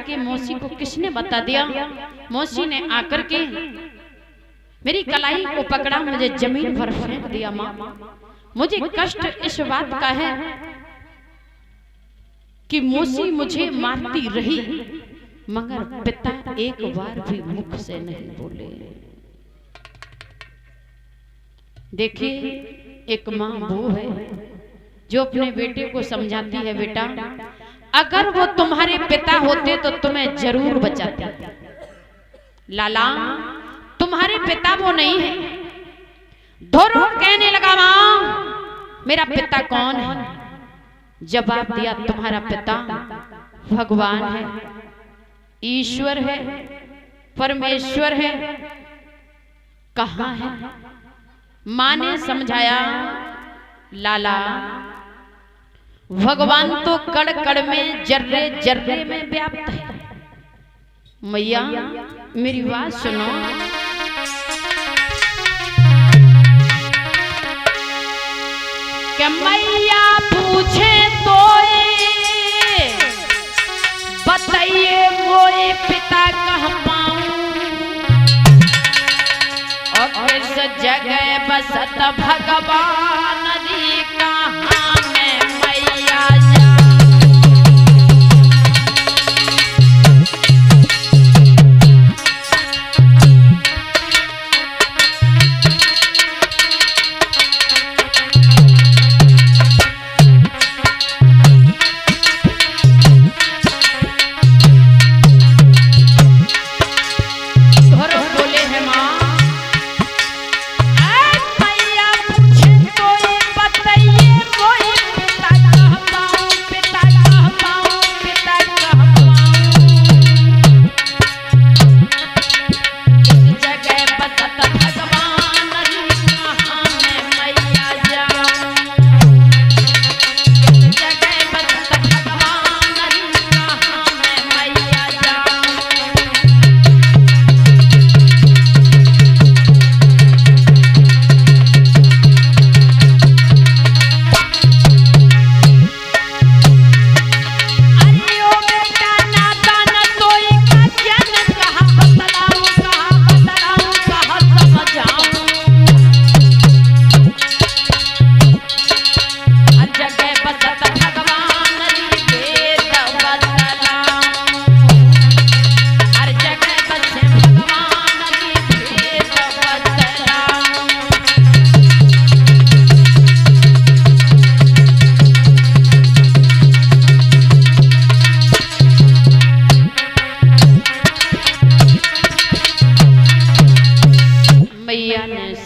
के मौसी को किसने बता दिया। मौसी ने आकर के मेरी कलाई को पकड़ा, मुझे जमीन पर फेंक दिया। माँ, मुझे कष्ट इस बात का है कि मौसी मुझे मारती रही, मगर पिता एक बार भी मुख से नहीं बोले। देखिए, एक माँ वो है जो अपने बेटे को समझाती है, बेटा अगर वो तुम्हारे पिता होते तो तुम्हें जरूर बचाते। लाला, तुम्हारे पिता वो नहीं है। ध्रुव कहने लगा, माँ मेरा पिता कौन है? जवाब दिया, तुम्हारा पिता भगवान है, ईश्वर है, परमेश्वर है। कहाँ है? माँ ने समझाया, लाला भगवान तो कड़ कड़ में, जर्रे जर्रे में व्याप्त है। मैया मेरी बात सुनो। क्या मैया पूछे तो बताइए वो पिता कहाँ पाऊं, और किस जगह बसत भगवान जी कहाँ में मैया जा।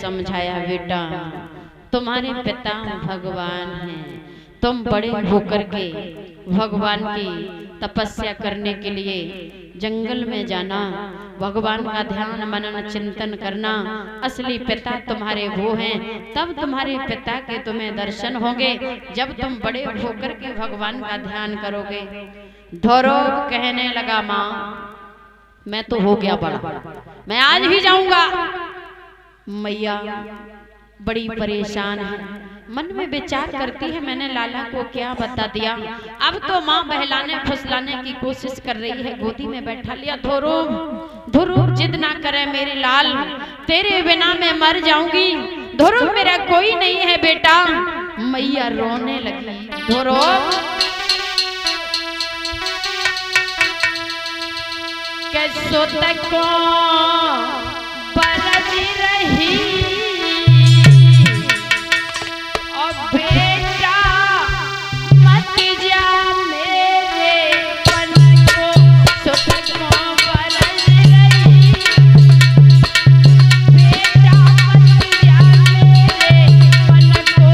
समझाया, बेटा तुम्हारे पिता भगवान हैं, तुम बड़े होकर के भगवान की तपस्या करने के लिए जंगल में जाना, भगवान का ध्यान मनन चिंतन करना। असली पिता तुम्हारे वो हैं, तब तुम्हारे पिता के तुम्हें दर्शन होंगे जब तुम बड़े होकर के भगवान का ध्यान करोगे। ध्रुव कहने लगा, माँ मैं तो हो गया बड़ा, मैं आज ही जाऊंगा। मैया बड़ी परेशान है, मन में विचार करती है मैंने लाला को क्या बता दिया। अब तो माँ बहलाने फुसलाने की कोशिश कर रही है, गोदी में बैठा लिया। ध्रुव ध्रुव जिद ना करे मेरे लाल, तेरे बिना मैं मर जाऊंगी। ध्रुव मेरा कोई नहीं है बेटा। मैया रोने लगी। ध्रुव कैसो तक बरज रही और बेटा मत जा मेरे पन को, सो तक बरज रही बेटा मत जा मेरे पन को।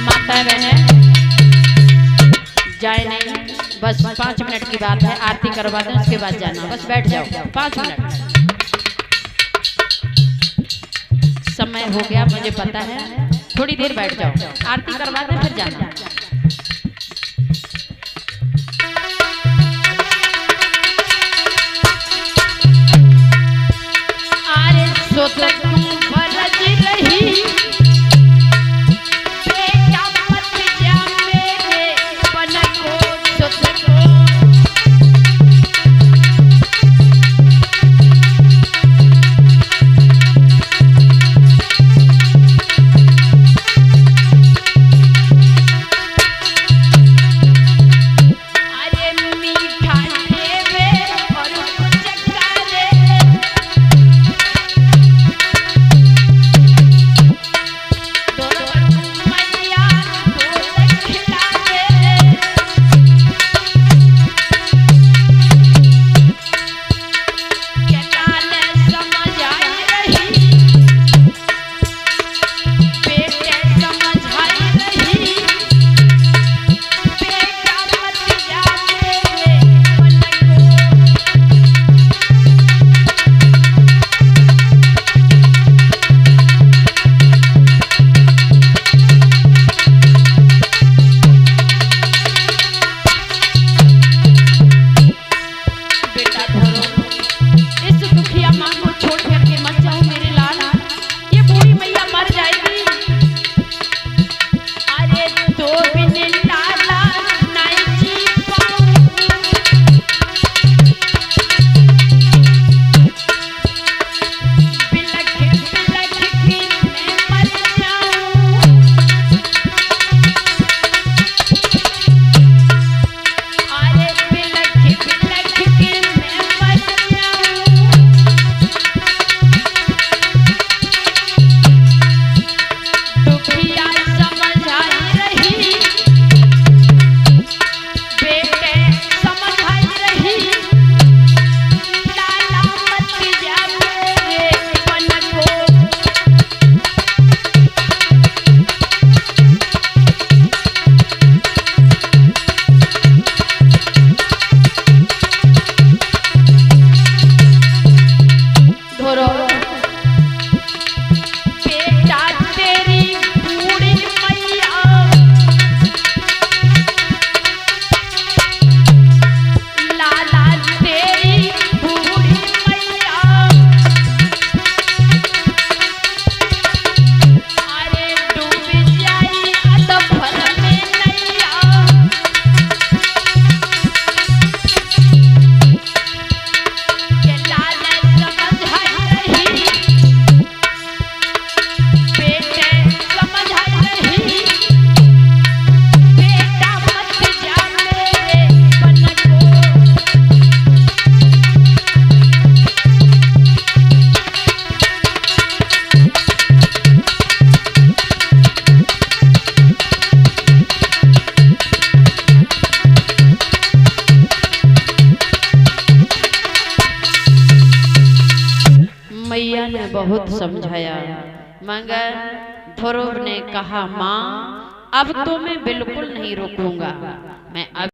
माता बहने जाए नहीं, बस 5 मिनट की बात है, आरती करवा दें उसके बाद जाना, बस बैठ जाओ 5 मिनट। समय हो गया मुझे पता है, थोड़ी देर बैठ जाओ, आरती करवा दें फिर जाना। अरे सो तक बरज रही बेटा मैया ने बहुत समझाया, मगर ध्रुव ने कहा माँ अब तो मैं बिल्कुल नहीं रुकूंगा, मैं अब